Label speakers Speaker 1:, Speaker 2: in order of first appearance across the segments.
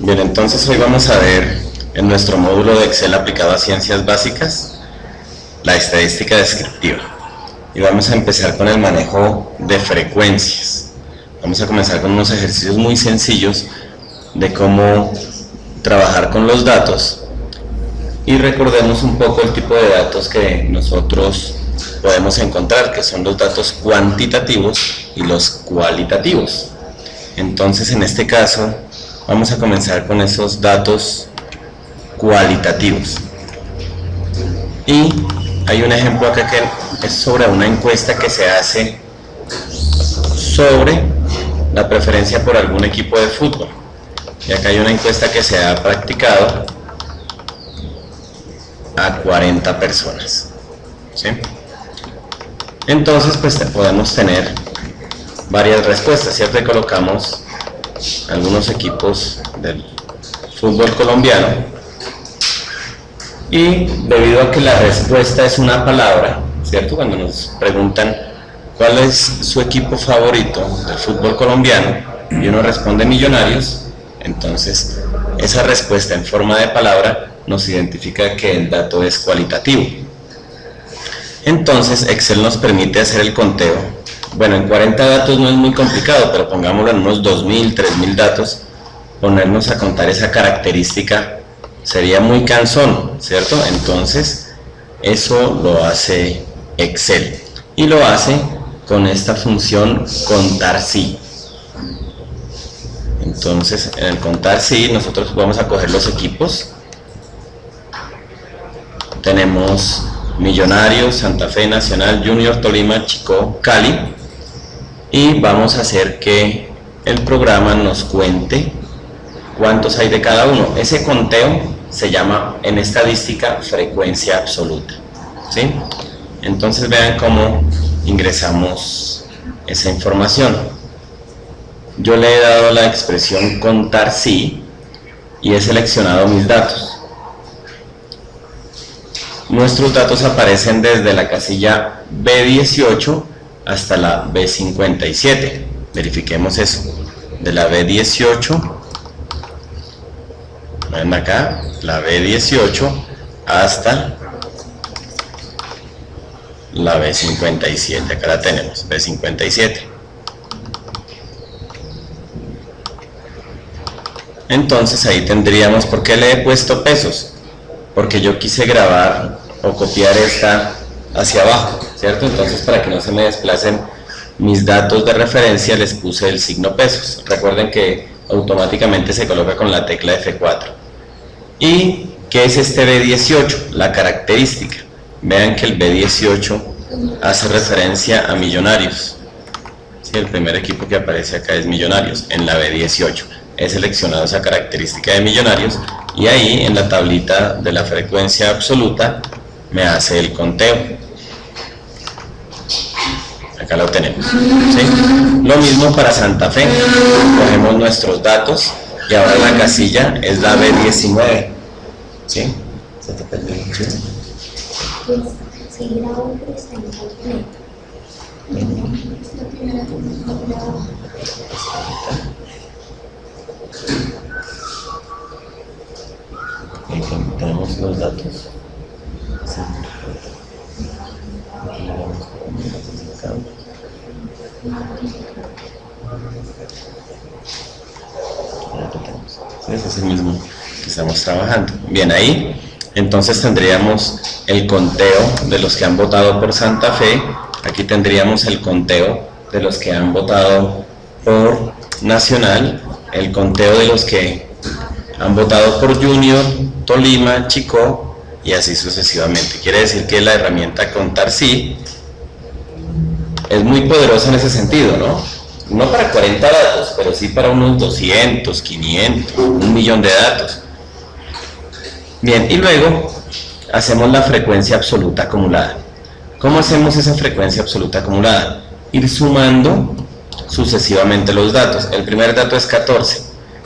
Speaker 1: Bien, entonces hoy vamos a ver en nuestro módulo de Excel aplicado a ciencias básicas la estadística descriptiva. Y vamos a empezar con el manejo de frecuencias. Vamos a comenzar con unos ejercicios muy sencillos de cómo trabajar con los datos. Y recordemos un poco el tipo de datos que nosotros podemos encontrar, que son los datos cuantitativos y los cualitativos. Entonces, en este caso, vamos a comenzar con esos datos cualitativos. Y hay un ejemplo acá que es sobre una encuesta que se hace sobre la preferencia por algún equipo de fútbol. Y acá hay una encuesta que se ha practicado a 40 personas. ¿Sí? Entonces, pues podemos tener varias respuestas, ¿cierto? Y colocamos algunos equipos del fútbol colombiano y debido a que la respuesta es una palabra, ¿cierto? Cuando nos preguntan cuál es su equipo favorito del fútbol colombiano y uno responde Millonarios, entonces esa respuesta en forma de palabra nos identifica que el dato es cualitativo. Entonces Excel nos permite hacer el conteo. Bueno, en 40 datos no es muy complicado, pero pongámoslo en unos 2000, 3000 datos, ponernos a contar esa característica sería muy cansón, ¿cierto? Entonces, eso lo hace Excel y lo hace con esta función contar sí. Entonces, en el contar sí, nosotros vamos a coger los equipos. Tenemos Millonarios, Santa Fe, Nacional, Junior, Tolima, Chicó, Cali. Y vamos a hacer que el programa nos cuente cuántos hay de cada uno. Ese conteo se llama en estadística frecuencia absoluta, ¿sí? Entonces vean cómo ingresamos esa información. Yo le he dado la expresión contar sí y he seleccionado mis datos. Nuestros datos aparecen desde la casilla B18 hasta la B57. Verifiquemos eso. De la B18, ven acá, la B18 hasta la B57. Acá la tenemos, B57. Entonces ahí tendríamos, ¿por qué le he puesto pesos? Porque yo quise grabar o copiar esta hacia abajo, ¿cierto? Entonces, para que no se me desplacen mis datos de referencia, les puse el signo pesos. Recuerden que automáticamente se coloca con la tecla F4. ¿Y qué es este B18? La característica. Vean que el B18 hace referencia a Millonarios. Sí, el primer equipo que aparece acá es Millonarios, en la B18. He seleccionado esa característica de Millonarios y ahí en la tablita de la frecuencia absoluta me hace el conteo. Acá lo tenemos, ¿sí? Lo mismo para Santa Fe. Cogemos nuestros datos y ahora la casilla es la B19, ¿sí? ¿Se te perdió el chile? Ahí tenemos los datos. Sí. Ese es el mismo que estamos trabajando. Bien, ahí entonces tendríamos el conteo de los que han votado por Santa Fe. Aquí tendríamos el conteo de los que han votado por Nacional, el conteo de los que han votado por Junior, Tolima, Chicó y así sucesivamente. Quiere decir que la herramienta contar sí es muy poderosa en ese sentido, ¿no? No para 40 datos, pero sí para unos 200, 500, 1.000.000 de datos. Bien, y luego hacemos la frecuencia absoluta acumulada. ¿Cómo hacemos esa frecuencia absoluta acumulada? Ir sumando sucesivamente los datos. El primer dato es 14,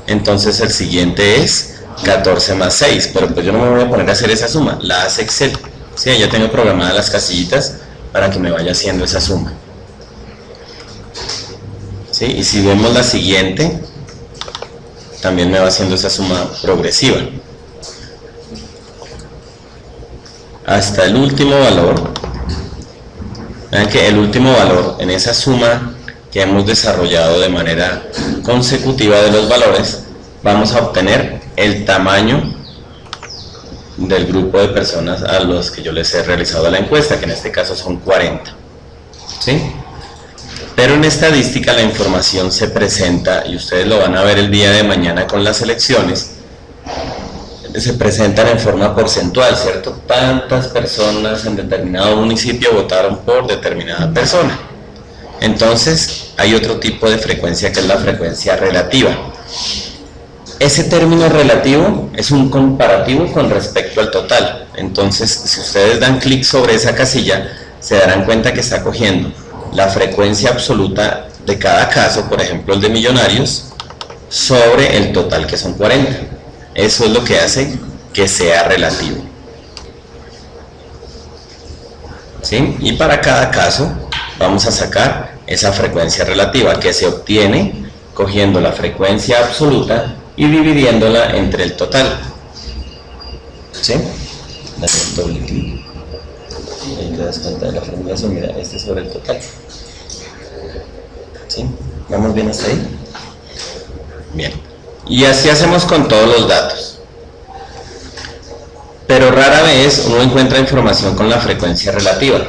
Speaker 1: entonces el siguiente es 14 más 6, pero pues yo no me voy a poner a hacer esa suma, la hace Excel. Sí, ya tengo programadas las casillitas para que me vaya haciendo esa suma. ¿Sí? Y si vemos la siguiente, también me va haciendo esa suma progresiva. Hasta el último valor. Vean que el último valor en esa suma que hemos desarrollado de manera consecutiva de los valores, vamos a obtener el tamaño del grupo de personas a los que yo les he realizado la encuesta, que en este caso son 40. ¿Sí? Pero en estadística la información se presenta, y ustedes lo van a ver el día de mañana con las elecciones, se presentan en forma porcentual, ¿cierto? Tantas personas en determinado municipio votaron por determinada persona. Entonces, hay otro tipo de frecuencia que es la frecuencia relativa. Ese término relativo es un comparativo con respecto al total. Entonces, si ustedes dan clic sobre esa casilla, se darán cuenta que está cogiendo la frecuencia absoluta de cada caso, por ejemplo el de Millonarios, sobre el total, que son 40. Eso es lo que hace que sea relativo. ¿Sí? Y para cada caso vamos a sacar esa frecuencia relativa, que se obtiene cogiendo la frecuencia absoluta y dividiéndola entre el total. ¿Sí? Dale doble clic. Ahí te das cuenta de la formulación. Mira, este sobre el total. ¿Sí? ¿Vamos bien hasta ahí? Bien. Y así hacemos con todos los datos. Pero rara vez uno encuentra información con la frecuencia relativa.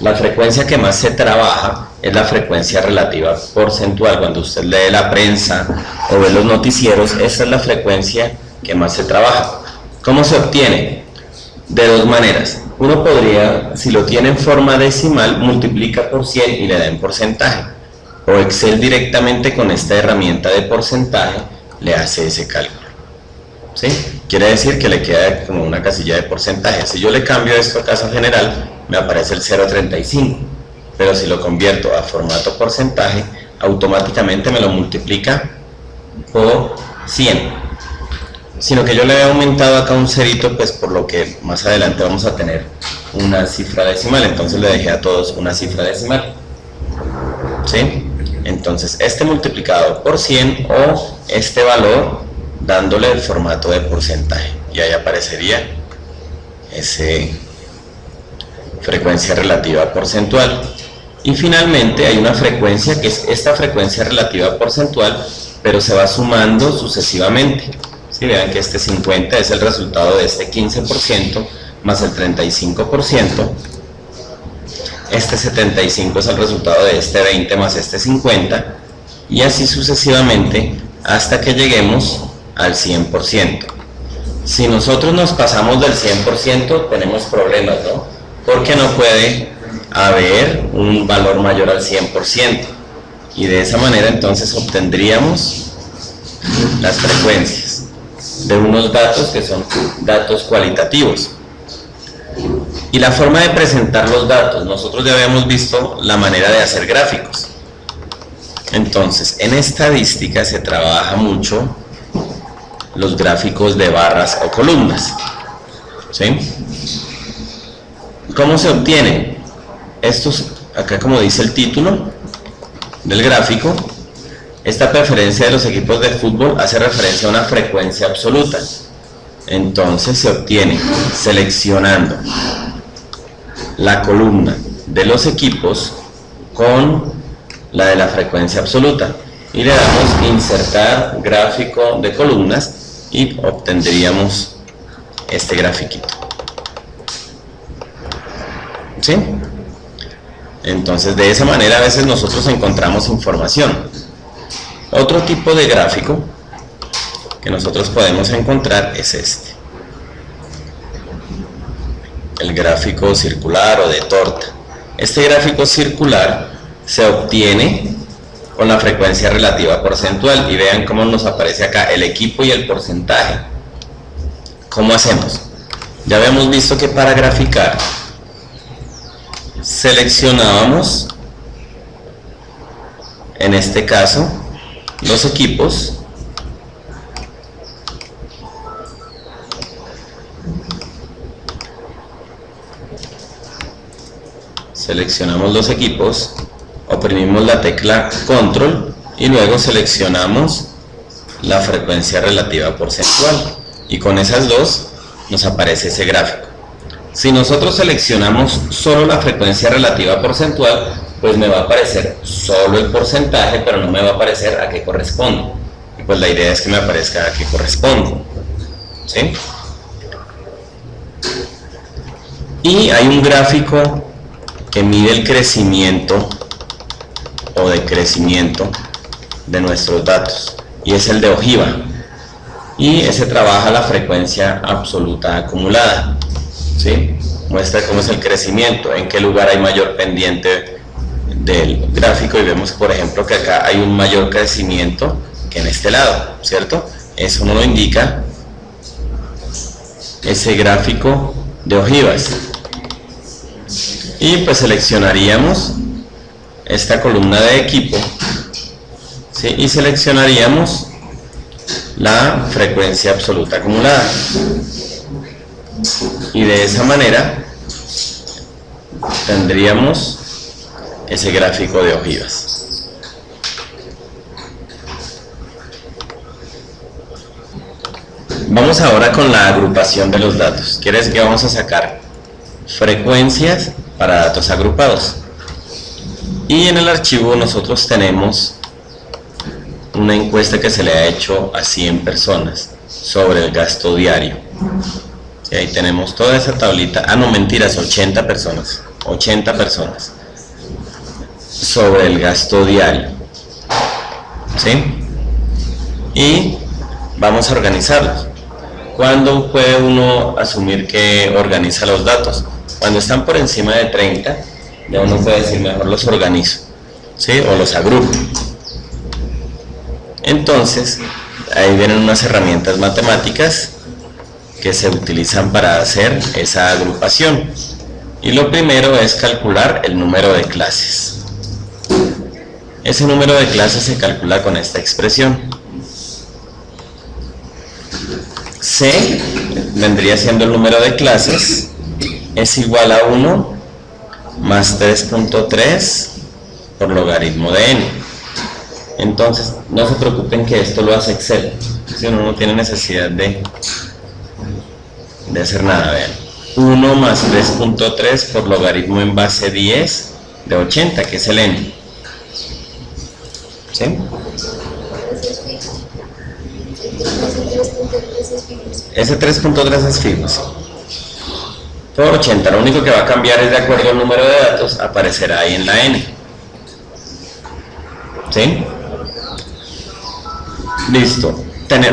Speaker 1: La frecuencia que más se trabaja es la frecuencia relativa porcentual. Cuando usted lee la prensa o ve los noticieros, esa es la frecuencia que más se trabaja. ¿Cómo se obtiene? De dos maneras. Uno podría, si lo tiene en forma decimal, multiplica por 100 y le da en porcentaje. O Excel directamente con esta herramienta de porcentaje le hace ese cálculo. ¿Sí? Quiere decir que le queda como una casilla de porcentaje. Si yo le cambio esto a caso general, me aparece el 0.35. Pero si lo convierto a formato porcentaje, automáticamente me lo multiplica por 100. Sino que yo le he aumentado acá un cerito, pues por lo que más adelante vamos a tener una cifra decimal. Entonces le dejé a todos una cifra decimal. ¿Sí? Entonces este multiplicado por 100 o este valor dándole el formato de porcentaje, y ahí aparecería ese frecuencia relativa porcentual. Y finalmente hay una frecuencia que es esta frecuencia relativa porcentual, pero se va sumando sucesivamente. ¿Sí? Vean que este 50 es el resultado de este 15% más el 35%. Este 75 es el resultado de este 20 más este 50, y así sucesivamente hasta que lleguemos al 100%. Si nosotros nos pasamos del 100%, tenemos problemas, ¿no? Porque no puede haber un valor mayor al 100%. Y de esa manera entonces obtendríamos las frecuencias de unos datos que son datos cualitativos. Y la forma de presentar los datos, nosotros ya habíamos visto la manera de hacer gráficos. Entonces, en estadística se trabaja mucho los gráficos de barras o columnas. ¿Sí? ¿Cómo se obtienen? Estos, acá como dice el título del gráfico, esta preferencia de los equipos de fútbol hace referencia a una frecuencia absoluta. Entonces se obtiene seleccionando la columna de los equipos con la de la frecuencia absoluta y le damos insertar gráfico de columnas y obtendríamos este grafiquito. ¿Sí? Entonces de esa manera a veces nosotros encontramos información. Otro tipo de gráfico que nosotros podemos encontrar es este, el gráfico circular o de torta. Este gráfico circular se obtiene con la frecuencia relativa porcentual, y vean cómo nos aparece acá el equipo y el porcentaje. ¿Cómo hacemos? Ya habíamos visto que para graficar seleccionábamos, en este caso, los equipos, seleccionamos los equipos, oprimimos la tecla control y luego seleccionamos la frecuencia relativa porcentual, y con esas dos nos aparece ese gráfico. Si nosotros seleccionamos solo la frecuencia relativa porcentual, pues me va a aparecer solo el porcentaje, pero no me va a aparecer a qué corresponde. Y pues la idea es que me aparezca a qué corresponde, ¿sí? Y hay un gráfico que mide el crecimiento o decrecimiento de nuestros datos, y es el de ojiva, y ese trabaja la frecuencia absoluta acumulada, ¿sí? Muestra cómo es el crecimiento, en qué lugar hay mayor pendiente del gráfico, y vemos por ejemplo que acá hay un mayor crecimiento que en este lado, ¿cierto? Eso nos lo indica ese gráfico de ojivas. Y pues seleccionaríamos esta columna de equipo, ¿sí? Y seleccionaríamos la frecuencia absoluta acumulada, y de esa manera tendríamos ese gráfico de ojivas. Vamos ahora con la agrupación de los datos. Quiere decir que vamos a sacar frecuencias para datos agrupados, y en el archivo nosotros tenemos una encuesta que se le ha hecho a 100 personas sobre el gasto diario. Y ahí tenemos toda esa tablita, no mentiras, 80 personas sobre el gasto diario, ¿sí? Y vamos a organizarlos. ¿Cuándo puede uno asumir que organiza los datos? Cuando están por encima de 30, ya uno puede decir mejor los organizo, ¿sí? O los agrupo. Entonces, ahí vienen unas herramientas matemáticas que se utilizan para hacer esa agrupación. Y lo primero es calcular el número de clases. Ese número de clases se calcula con esta expresión. C vendría siendo el número de clases, es igual a 1 más 3.3 por logaritmo de n. Entonces, no se preocupen que esto lo hace Excel, si uno no tiene necesidad de hacer nada. Vean, 1 más 3.3 por logaritmo en base 10 de 80, que es el n, ¿sí? Ese 3.3 es fijo, ¿sí? Por 80, lo único que va a cambiar es de acuerdo al número de datos, aparecerá ahí en la n, ¿sí? Listo,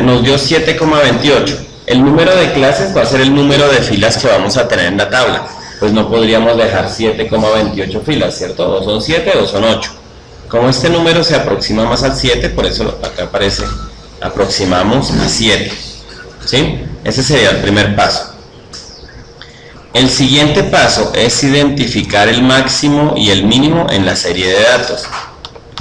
Speaker 1: nos dio 7,28. El número de clases va a ser el número de filas que vamos a tener en la tabla. Pues no podríamos dejar 7,28 filas, ¿cierto? O son 7 o son 8. Como este número se aproxima más al 7, por eso acá aparece aproximamos a 7, ¿sí? Ese sería el primer paso. El siguiente paso es identificar el máximo y el mínimo en la serie de datos.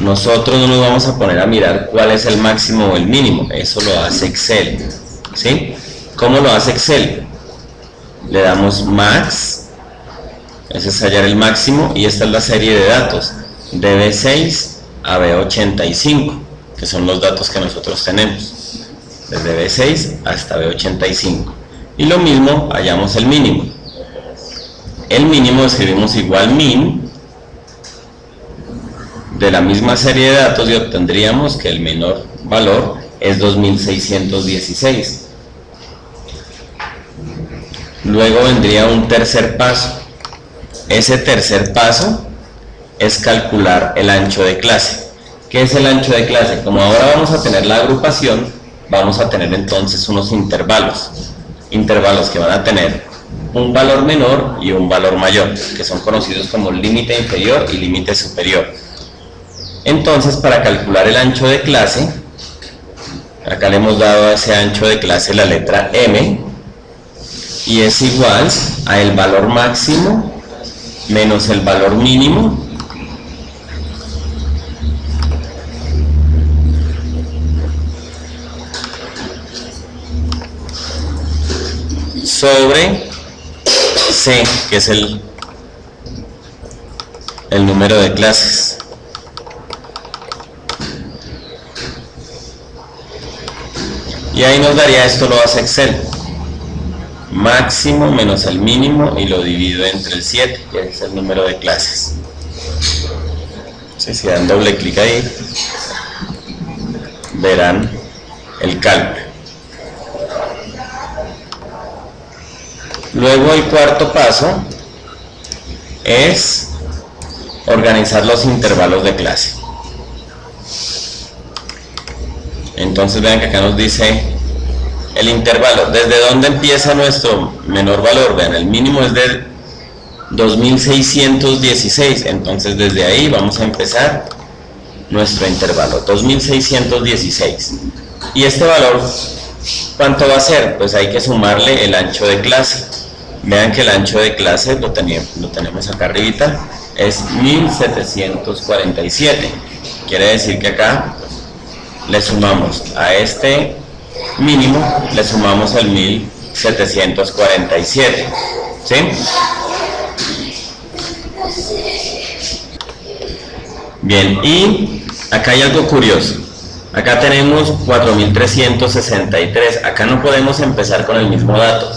Speaker 1: Nosotros no nos vamos a poner a mirar cuál es el máximo o el mínimo, eso lo hace Excel, ¿sí? ¿Cómo lo hace Excel? Le damos max, ese es hallar el máximo, y esta es la serie de datos, de B6 a B85, que son los datos que nosotros tenemos, desde B6 hasta B85. Y lo mismo, hallamos el mínimo. El mínimo escribimos igual min de la misma serie de datos y obtendríamos que el menor valor es 2616. Luego vendría un tercer paso. Ese tercer paso es calcular el ancho de clase. ¿Qué es el ancho de clase? Como ahora vamos a tener la agrupación, vamos a tener entonces unos intervalos que van a tener un valor menor y un valor mayor, que son conocidos como límite inferior y límite superior. Entonces, para calcular el ancho de clase, acá le hemos dado a ese ancho de clase la letra M, y es igual a el valor máximo menos el valor mínimo sobre C, que es el número de clases. Y ahí nos daría, esto lo hace Excel, máximo menos el mínimo y lo divido entre el 7, que es el número de clases. Si dan doble clic ahí, verán el cálculo. Luego el cuarto paso es organizar los intervalos de clase. Entonces vean que acá nos dice el intervalo, ¿desde dónde empieza nuestro menor valor? Vean, el mínimo es de 2616, entonces desde ahí vamos a empezar nuestro intervalo, 2616. Y este valor, ¿cuánto va a ser? Pues hay que sumarle el ancho de clase. Vean que el ancho de clase lo tenemos acá arribita, es 1747. Quiere decir que acá le sumamos a este mínimo, le sumamos el 1747, ¿sí? Bien, y acá hay algo curioso. Acá tenemos 4363. Acá no podemos empezar con el mismo dato,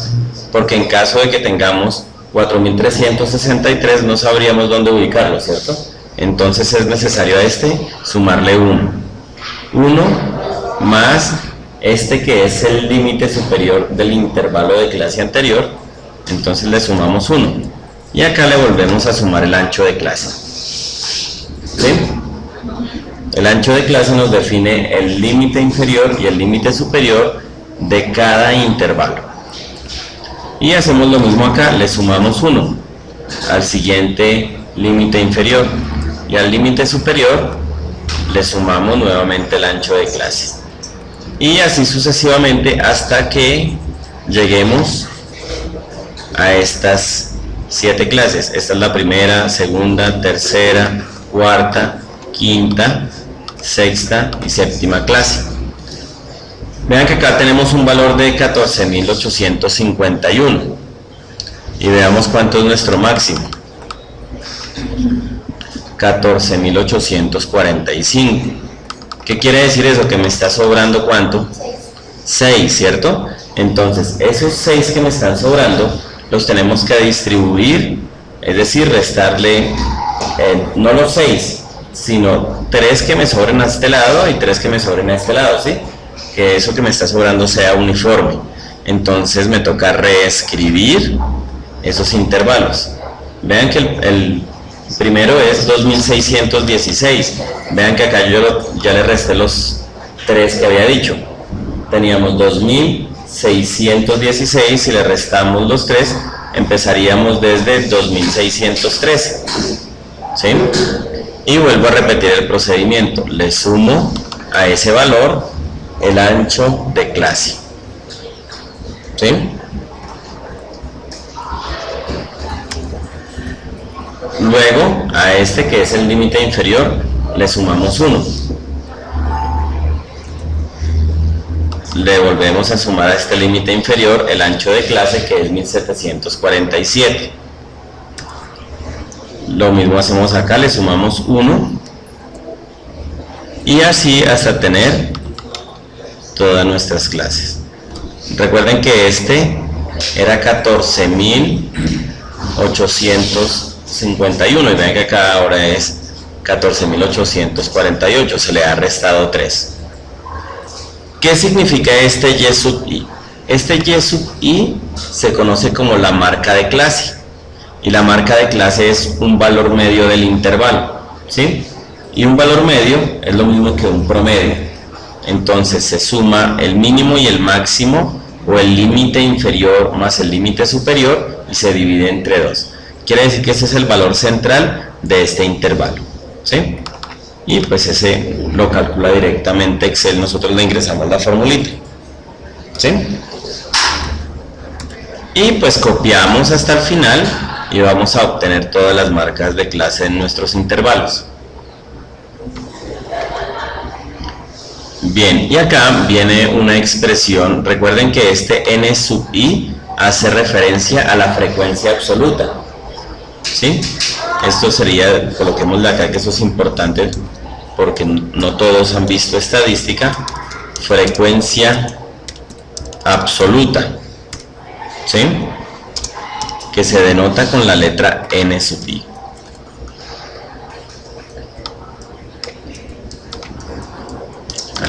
Speaker 1: porque en caso de que tengamos 4363 no sabríamos dónde ubicarlo, ¿cierto? Entonces es necesario a este sumarle 1 más este que es el límite superior del intervalo de clase anterior, entonces le sumamos 1 y acá le volvemos a sumar el ancho de clase, ¿sí? El ancho de clase nos define el límite inferior y el límite superior de cada intervalo. Y hacemos lo mismo acá, le sumamos 1 al siguiente límite inferior y al límite superior le sumamos nuevamente el ancho de clase. Y así sucesivamente hasta que lleguemos a estas 7 clases. Esta es la primera, segunda, tercera, cuarta, quinta, sexta y séptima clase. Vean que acá tenemos un valor de 14.851 y veamos cuánto es nuestro máximo. 14.845. ¿Qué quiere decir eso? Que me está sobrando ¿cuánto? 6, ¿cierto? Entonces esos 6 que me están sobrando los tenemos que distribuir, es decir, restarle no los 6, sino 3 que me sobren a este lado y 3 que me sobren a este lado, ¿sí? Que eso que me está sobrando sea uniforme. Entonces me toca reescribir esos intervalos. Vean que el primero es 2616. Vean que acá yo ya le resté los 3 que había dicho. Teníamos 2616 y le restamos los 3, empezaríamos desde 2613, ¿sí? Y vuelvo a repetir el procedimiento, le sumo a ese valor el ancho de clase, ¿sí? Luego a este que es el límite inferior le sumamos 1, le volvemos a sumar a este límite inferior el ancho de clase que es 1747. Lo mismo hacemos acá, le sumamos 1 y así hasta tener todas nuestras clases. Recuerden que este era 14.851 y vean que acá ahora es 14.848, se le ha restado 3. ¿Qué significa este Y sub I? Este Y sub I se conoce como la marca de clase, y la marca de clase es un valor medio del intervalo, ¿sí? Y un valor medio es lo mismo que un promedio. Entonces se suma el mínimo y el máximo, o el límite inferior más el límite superior, y se divide entre 2. Quiere decir que ese es el valor central de este intervalo, ¿sí? Y pues ese lo calcula directamente Excel, nosotros le ingresamos la formulita, ¿sí? Y pues copiamos hasta el final y vamos a obtener todas las marcas de clase en nuestros intervalos. Bien, y acá viene una expresión. Recuerden que este n sub i hace referencia a la frecuencia absoluta, ¿sí? Esto sería, coloquémosle acá que eso es importante porque no todos han visto estadística. Frecuencia absoluta, ¿sí? Que se denota con la letra N sub I.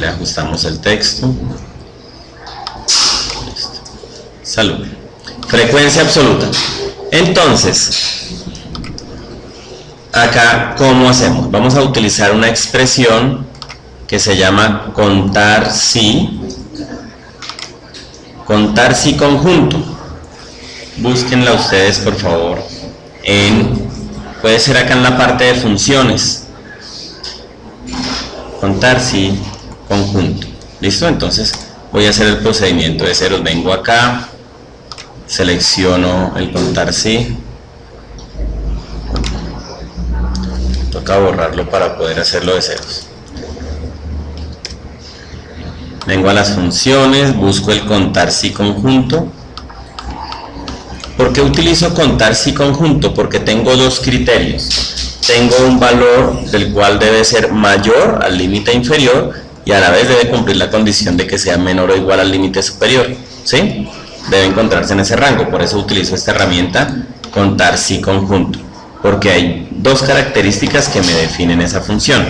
Speaker 1: Le ajustamos el texto. Listo. Salud. Frecuencia absoluta. Entonces, acá, ¿cómo hacemos? Vamos a utilizar una expresión que se llama contar si conjunto. Búsquenla ustedes, por favor, puede ser acá en la parte de funciones. Contar si conjunto. ¿Listo? Entonces voy a hacer el procedimiento de ceros. Vengo acá, selecciono el contar si. Toca borrarlo para poder hacerlo de ceros. Vengo a las funciones, busco el contar si conjunto. ¿Por qué utilizo contar si conjunto? Porque tengo dos criterios. Tengo un valor del cual debe ser mayor al límite inferior y a la vez debe cumplir la condición de que sea menor o igual al límite superior, ¿sí? Debe encontrarse en ese rango, por eso utilizo esta herramienta contar si conjunto, porque hay dos características que me definen esa función.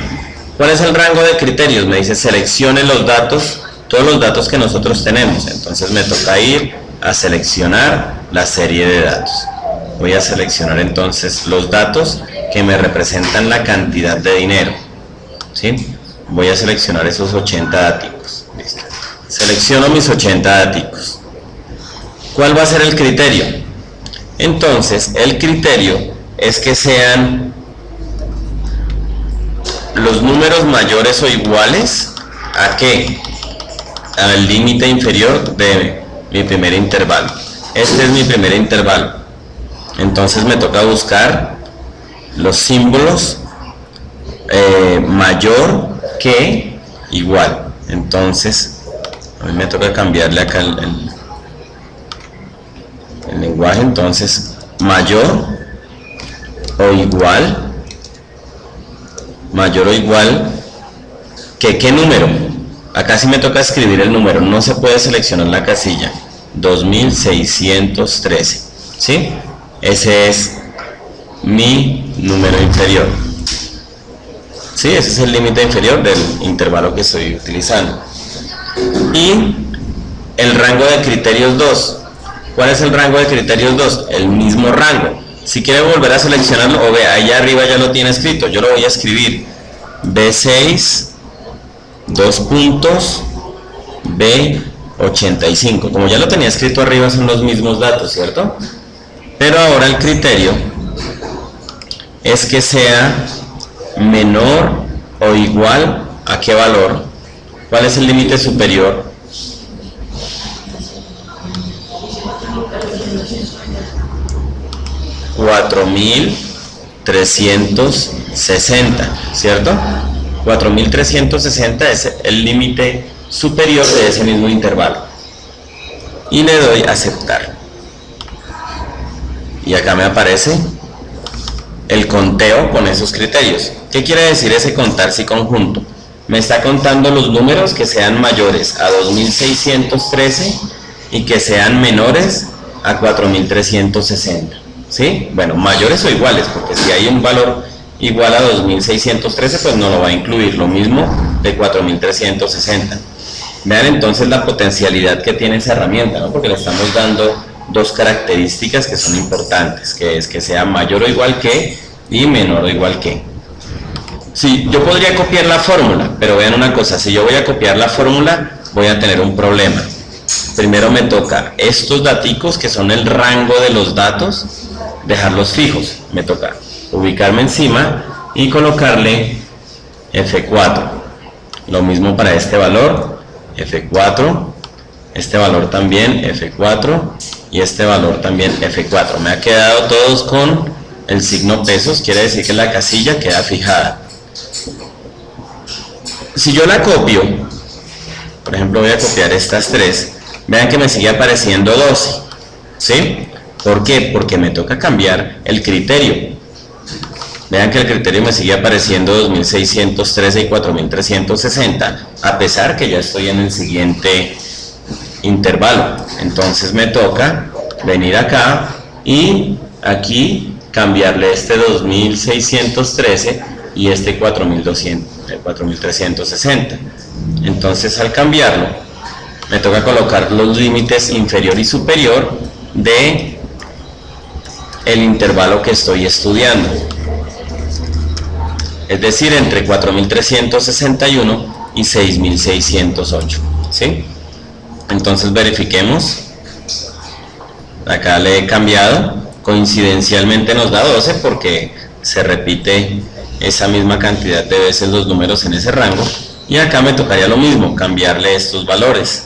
Speaker 1: ¿Cuál es el rango de criterios? Me dice seleccione los datos, todos los datos que nosotros tenemos, entonces me toca ir a seleccionar la serie de datos. Voy a seleccionar entonces los datos que me representan la cantidad de dinero, ¿sí? Voy a seleccionar esos 80 daticos. Listo. Selecciono mis 80 daticos. ¿Cuál va a ser el criterio? Entonces, el criterio es que sean los números mayores o iguales ¿a qué? Al límite inferior de mi primer intervalo. Este es mi primer intervalo. Entonces me toca buscar los símbolos mayor que igual. Entonces a mí me toca cambiarle acá el lenguaje. Entonces mayor o igual que ¿qué número? Acá sí me toca escribir el número, no se puede seleccionar la casilla. 2613, ¿sí? Ese es mi número inferior. Sí, ese es el límite inferior del intervalo que estoy utilizando. Y el rango de criterios 2. ¿Cuál es el rango de criterios 2? El mismo rango. Si quiere volver a seleccionarlo, o ve, allá arriba ya lo tiene escrito. Yo lo voy a escribir B6, 2 puntos, B85. Como ya lo tenía escrito arriba, son los mismos datos, ¿cierto? Pero ahora el criterio es que sea menor o igual a qué valor. ¿Cuál es el límite superior? $4,360, ¿cierto? 4,360 es el límite superior de ese mismo intervalo. Y le doy a aceptar. Y acá me aparece el conteo con esos criterios. ¿Qué quiere decir ese contar si conjunto? Me está contando los números que sean mayores a 2,613 y que sean menores a 4,360. ¿Sí? Bueno, mayores o iguales, porque si hay un valor igual a 2,613, pues no lo va a incluir. Lo mismo de 4,360. Vean entonces la potencialidad que tiene esa herramienta, ¿no? Porque le estamos dando dos características que son importantes, que es que sea mayor o igual que y menor o igual que. Sí, yo podría copiar la fórmula, pero vean una cosa, si yo voy a copiar la fórmula, voy a tener un problema. Primero me toca estos daticos, que son el rango de los datos, dejarlos fijos. Me toca ubicarme encima y colocarle F4. Lo mismo para este valor, F4, este valor también F4 y este valor también F4. Me ha quedado todos con el signo pesos, quiere decir que la casilla queda fijada. Si yo la copio, por ejemplo voy a copiar estas tres, vean que me sigue apareciendo 12, ¿sí? ¿Por qué? Porque me toca cambiar el criterio. Vean que el criterio me sigue apareciendo 2,613 y 4,360, a pesar que ya estoy en el siguiente intervalo. Entonces me toca venir acá y aquí cambiarle este 2613 y este 4360. Entonces al cambiarlo me toca colocar los límites inferior y superior de el intervalo que estoy estudiando, es decir, entre 4361 y 6608, ¿sí? Entonces verifiquemos. Acá le he cambiado, coincidencialmente nos da 12 porque se repite esa misma cantidad de veces los números en ese rango, y acá me tocaría lo mismo, cambiarle estos valores,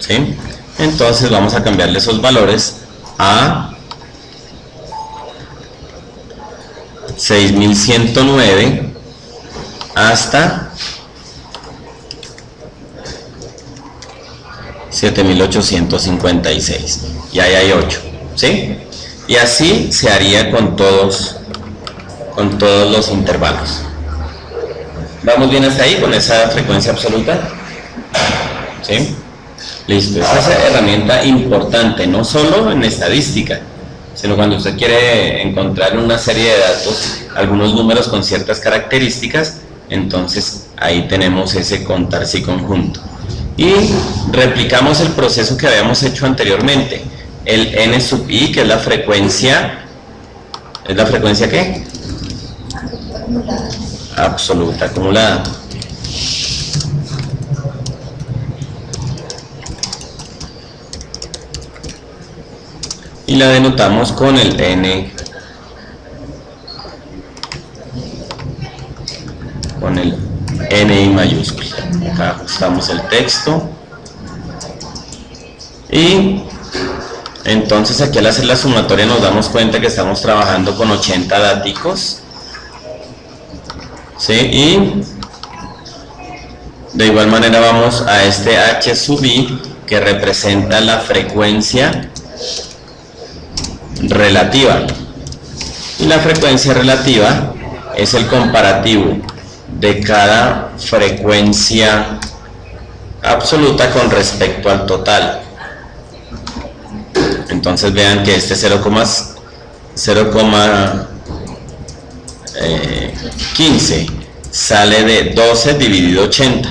Speaker 1: ¿sí? Entonces vamos a cambiarle esos valores a 6109 hasta 7856, y ahí hay 8, ¿sí? Y así se haría con todos los intervalos. ¿Vamos bien hasta ahí con esa frecuencia absoluta? ¿Sí? Listo, esa es una herramienta importante, no solo en estadística, sino cuando usted quiere encontrar en una serie de datos algunos números con ciertas características, entonces ahí tenemos ese contar sí conjunto. Y replicamos el proceso que habíamos hecho anteriormente, el n sub i, que es la frecuencia. ¿Es la frecuencia qué? Absoluta acumulada. Y la denotamos con el n, con el NI mayúscula. Acá ajustamos el texto. Y entonces aquí al hacer la sumatoria nos damos cuenta que estamos trabajando con 80 dáticos, ¿sí? Y de igual manera vamos a este h sub i, que representa la frecuencia relativa. Y la frecuencia relativa es el comparativo de cada frecuencia absoluta con respecto al total. Entonces vean que este 0,15 sale de 12 dividido 80,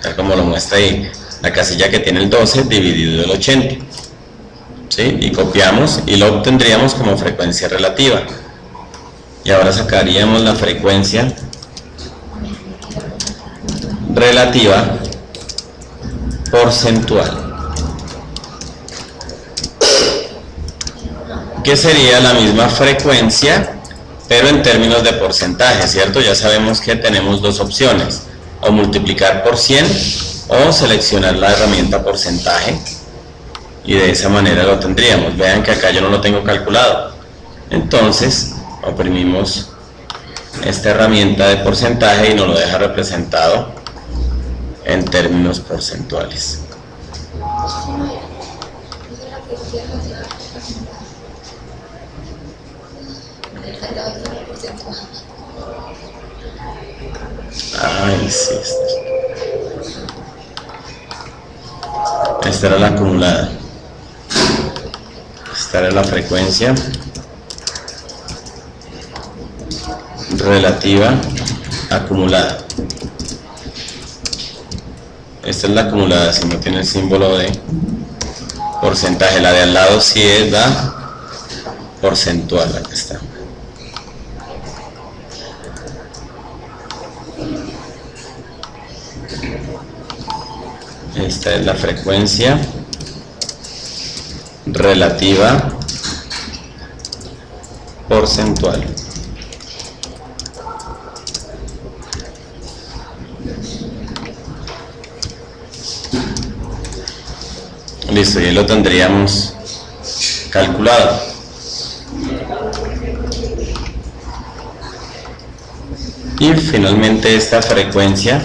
Speaker 1: tal como lo muestra ahí, la casilla que tiene el 12 dividido el 80, ¿sí? Y copiamos y lo obtendríamos como frecuencia relativa. Y ahora sacaríamos la frecuencia relativa porcentual, que sería la misma frecuencia pero en términos de porcentaje, ¿cierto? Ya sabemos que tenemos dos opciones, o multiplicar por 100 o seleccionar la herramienta porcentaje, y de esa manera lo tendríamos. Vean que acá yo no lo tengo calculado, entonces oprimimos esta herramienta de porcentaje y nos lo deja representado en términos porcentuales. Ay, sí. Esta era la acumulada. Esta era la frecuencia relativa acumulada. Esta es la acumulada, si no tiene el símbolo de porcentaje. La de al lado sí es la porcentual, aquí está. Esta es la frecuencia relativa porcentual. Listo, y ahí lo tendríamos calculado. Y finalmente esta frecuencia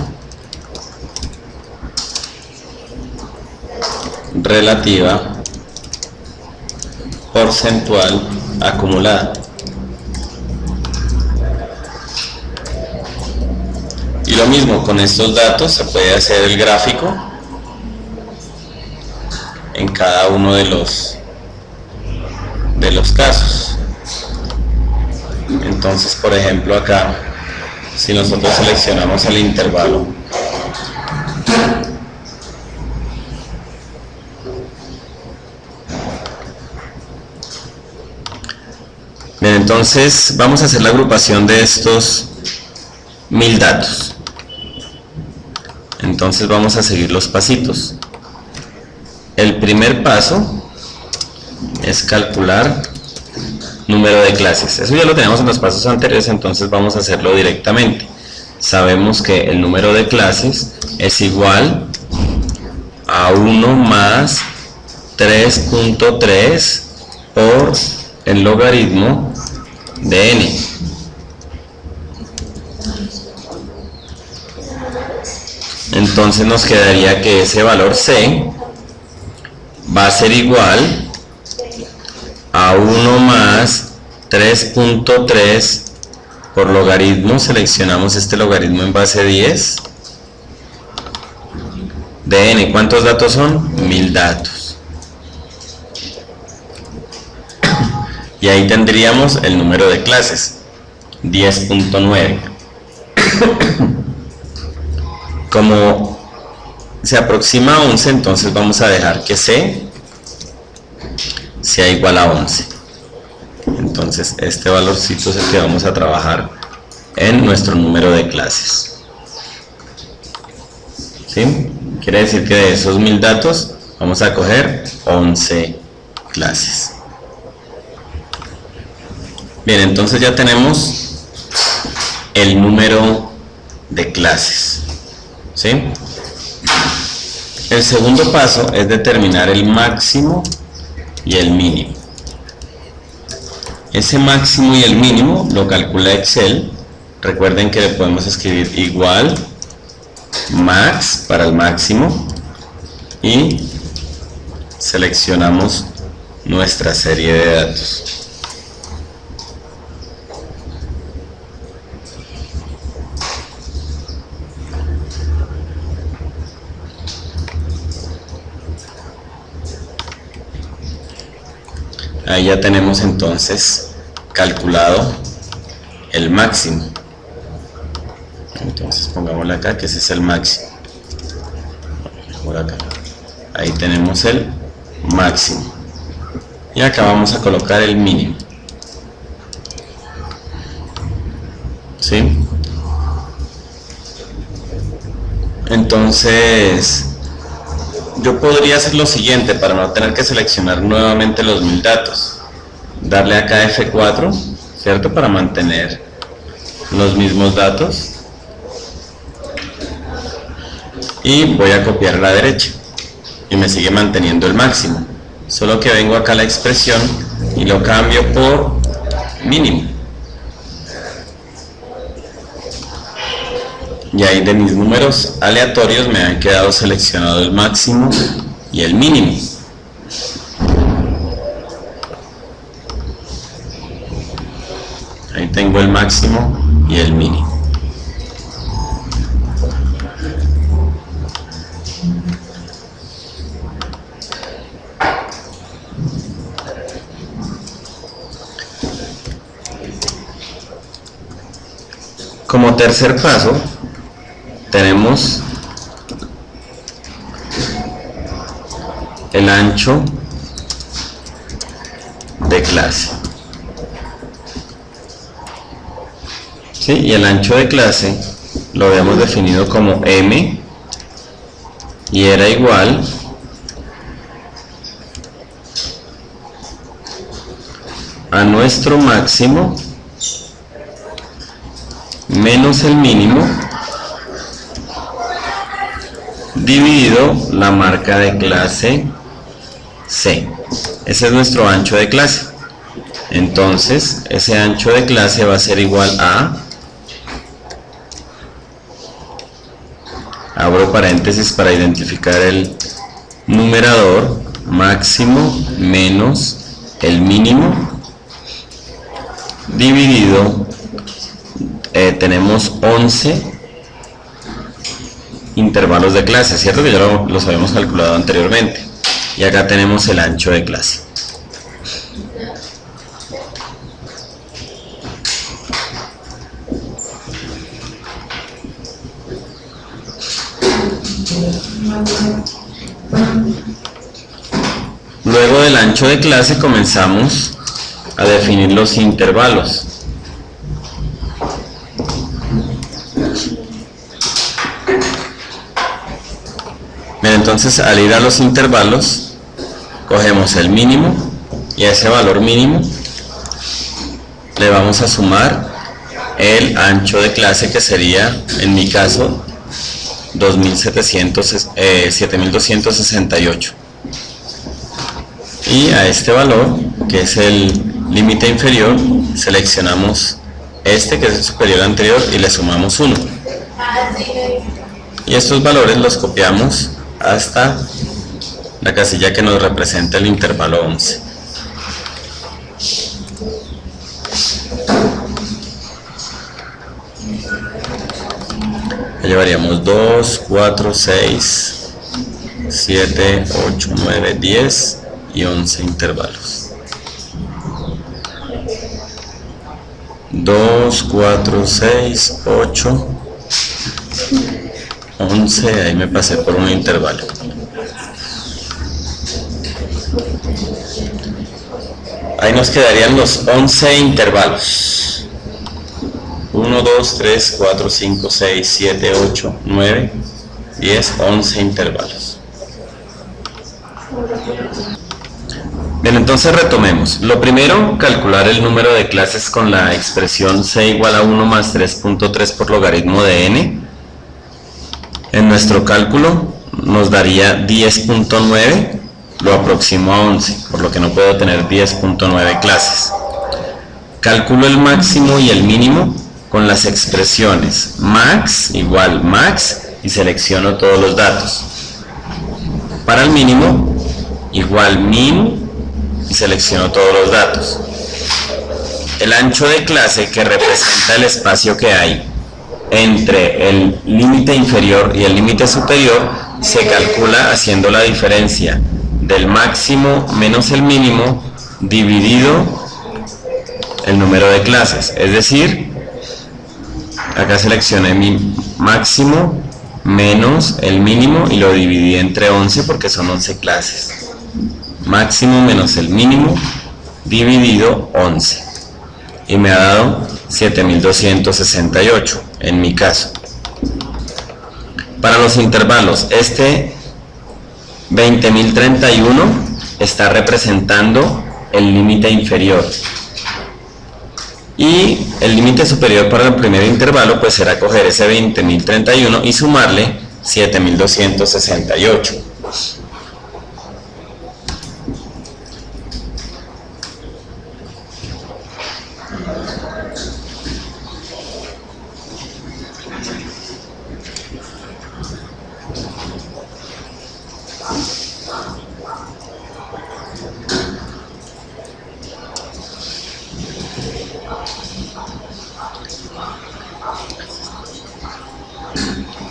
Speaker 1: relativa porcentual acumulada. Y lo mismo con estos datos, se puede hacer el gráfico en cada uno de los casos. Entonces, por ejemplo, acá, si nosotros seleccionamos el intervalo bien, entonces vamos a hacer la agrupación de estos 1000 datos. Entonces vamos a seguir los pasitos. El primer paso es calcular número de clases. Eso ya lo teníamos en los pasos anteriores, entonces vamos a hacerlo directamente. Sabemos que el número de clases es igual a 1 más 3.3 por el logaritmo de n. Entonces nos quedaría que ese valor c va a ser igual a 1 más 3.3 por logaritmo, seleccionamos este logaritmo en base 10 de n. ¿Cuántos datos son? 1000 datos. Y ahí tendríamos el número de clases, 10.9. Como se aproxima a 11, entonces vamos a dejar que c sea igual a 11. Entonces este valorcito es el que vamos a trabajar en nuestro número de clases. ¿Sí? Quiere decir que de esos 1000 datos vamos a coger 11 clases. Bien, entonces ya tenemos el número de clases. ¿Sí? El segundo paso es determinar el máximo y el mínimo. Ese máximo y el mínimo lo calcula Excel. Recuerden que le podemos escribir igual max para el máximo y seleccionamos nuestra serie de datos. Ahí ya tenemos entonces calculado el máximo. Entonces pongámosle acá que ese es el máximo. Por acá. Ahí tenemos el máximo. Y acá vamos a colocar el mínimo. ¿Sí? Entonces yo podría hacer lo siguiente para no tener que seleccionar nuevamente los 1000 datos. Darle acá F4, ¿cierto? Para mantener los mismos datos. Y voy a copiar a la derecha. Y me sigue manteniendo el máximo. Solo que vengo acá a la expresión y lo cambio por mínimo. Y ahí de mis números aleatorios me han quedado seleccionado el máximo y el mínimo. Ahí tengo el máximo y el mínimo. Como tercer paso, tenemos el ancho de clase. ¿Sí? Y el ancho de clase lo habíamos definido como m y era igual a nuestro máximo menos el mínimo dividido la marca de clase C. Ese es nuestro ancho de clase. Entonces ese ancho de clase va a ser igual a, abro paréntesis para identificar el numerador, máximo menos el mínimo dividido, tenemos 11 intervalos de clase, ¿cierto? Que ya los habíamos calculado anteriormente. y acá tenemos el ancho de clase. Luego del ancho de clase comenzamos a definir los intervalos. Bien, entonces al ir a los intervalos cogemos el mínimo y a ese valor mínimo le vamos a sumar el ancho de clase, que sería, en mi caso, 7268. Y a este valor, que es el límite inferior, seleccionamos este, que es el superior al anterior, y le sumamos 1. Y estos valores los copiamos hasta la casilla que nos representa el intervalo 11. Llevaríamos 2, 4, 6, 7, 8, 9, 10 y 11 intervalos. 2, 4, 6, 8, 11, ahí me pasé por un intervalo. Ahí nos quedarían los 11 intervalos. 1, 2, 3, 4, 5, 6, 7, 8, 9, 10, 11 intervalos. Bien, entonces retomemos. Lo primero, calcular el número de clases con la expresión c igual a 1 más 3.3 por logaritmo de n. En nuestro cálculo nos daría 10.9, lo aproximo a 11, por lo que no puedo tener 10.9 clases. Calculo el máximo y el mínimo con las expresiones max igual max y selecciono todos los datos. Para el mínimo, igual min y selecciono todos los datos. El ancho de clase, que representa el espacio que hay entre el límite inferior y el límite superior, se calcula haciendo la diferencia del máximo menos el mínimo dividido el número de clases. Es decir, acá seleccioné mi máximo menos el mínimo y lo dividí entre 11 porque son 11 clases. Máximo menos el mínimo dividido 11. Y me ha dado 7268 en mi caso. Para los intervalos, este 20.031 está representando el límite inferior. Y el límite superior para el primer intervalo pues será coger ese 20.031 y sumarle 7.268.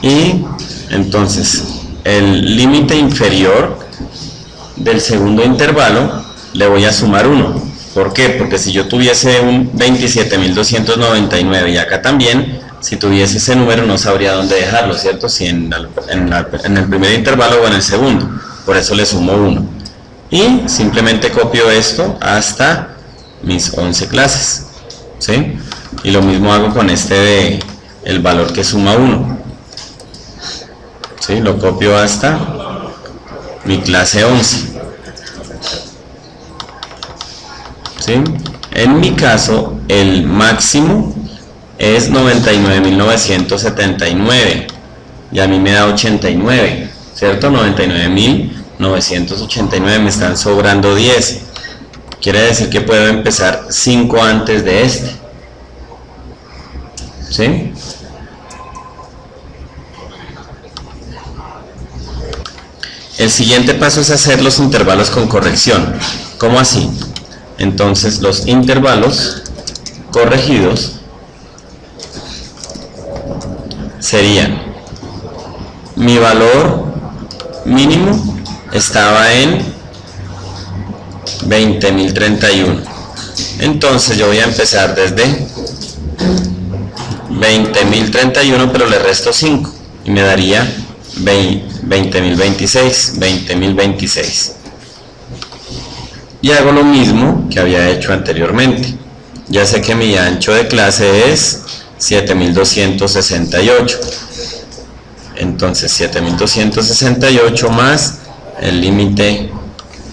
Speaker 1: Y entonces el límite inferior del segundo intervalo le voy a sumar 1. ¿Por qué? Porque si yo tuviese un 27.299 y acá también, si tuviese ese número no sabría dónde dejarlo, ¿cierto? Si en el primer intervalo o en el segundo. Por eso le sumo 1. Y simplemente copio esto hasta mis 11 clases, ¿sí? Y lo mismo hago con este de el valor que suma 1. ¿Sí? Lo copio hasta mi clase 11. ¿Sí? En mi caso, el máximo es 99.979 y a mí me da 89, ¿cierto? 99.989, me están sobrando 10. Quiere decir que puedo empezar 5 antes de este. ¿Sí? El siguiente paso es hacer los intervalos con corrección. ¿Cómo así? Entonces los intervalos corregidos serían: mi valor mínimo estaba en 20.031. Entonces yo voy a empezar desde 20.031, pero le resto 5 y me daría 20.026. Y hago lo mismo que había hecho anteriormente. Ya sé que mi ancho de clase es 7.268. Entonces 7.268 más el límite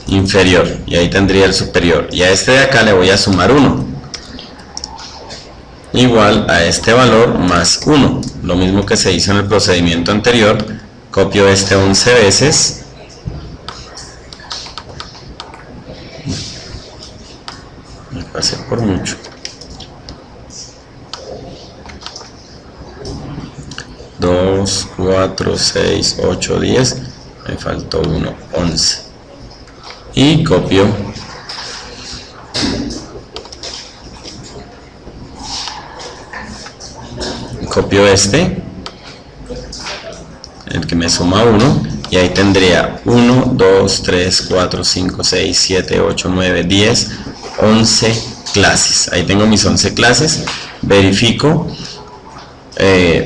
Speaker 1: inferior, y ahí tendría el superior, y a este de acá le voy a sumar 1, igual a este valor más 1, lo mismo que se hizo en el procedimiento anterior. Copio este 11 veces, me pasé por mucho, 2, 4, 6, 8, 10, me faltó 1, 11, y copio este, el que me suma 1, y ahí tendría 1, 2, 3, 4, 5, 6, 7, 8, 9, 10, 11 clases. Ahí tengo mis 11 clases. Verifico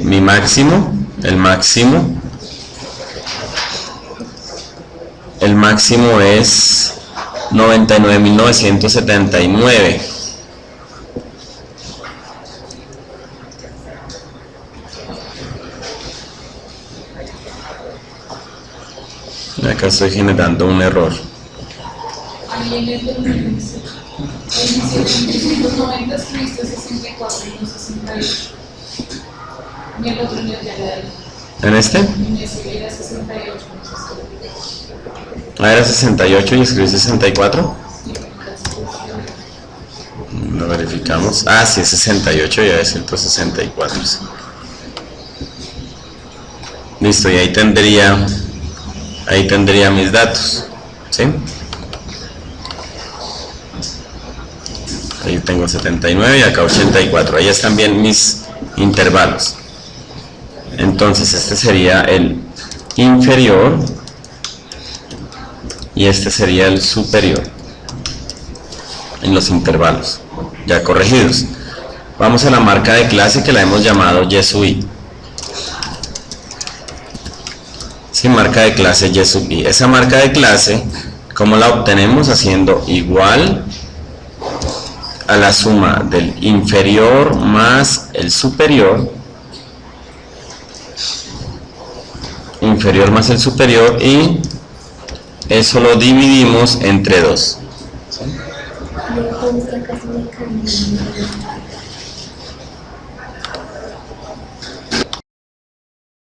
Speaker 1: mi máximo, el máximo es 99.979. Acá estoy generando un error.
Speaker 2: Ahí en el 1790 escribiste 64 y no 68. Y el otro ya le da.
Speaker 1: ¿En este?
Speaker 2: En ese era 68.
Speaker 1: Ah, era 68 y escribí 64. Lo verificamos. Ah, sí, es 68 y es 164. Listo, y ahí tendría mis datos, ¿sí? Ahí tengo 79 y acá 84. Ahí están bien mis intervalos. Entonces este sería el inferior y este sería el superior en los intervalos ya corregidos. Vamos a la marca de clase que la hemos llamado Y sub i. Sí, marca de clase Y sub i. Esa marca de clase, ¿cómo la obtenemos? Haciendo igual a la suma del inferior más el superior, y eso lo dividimos entre 2.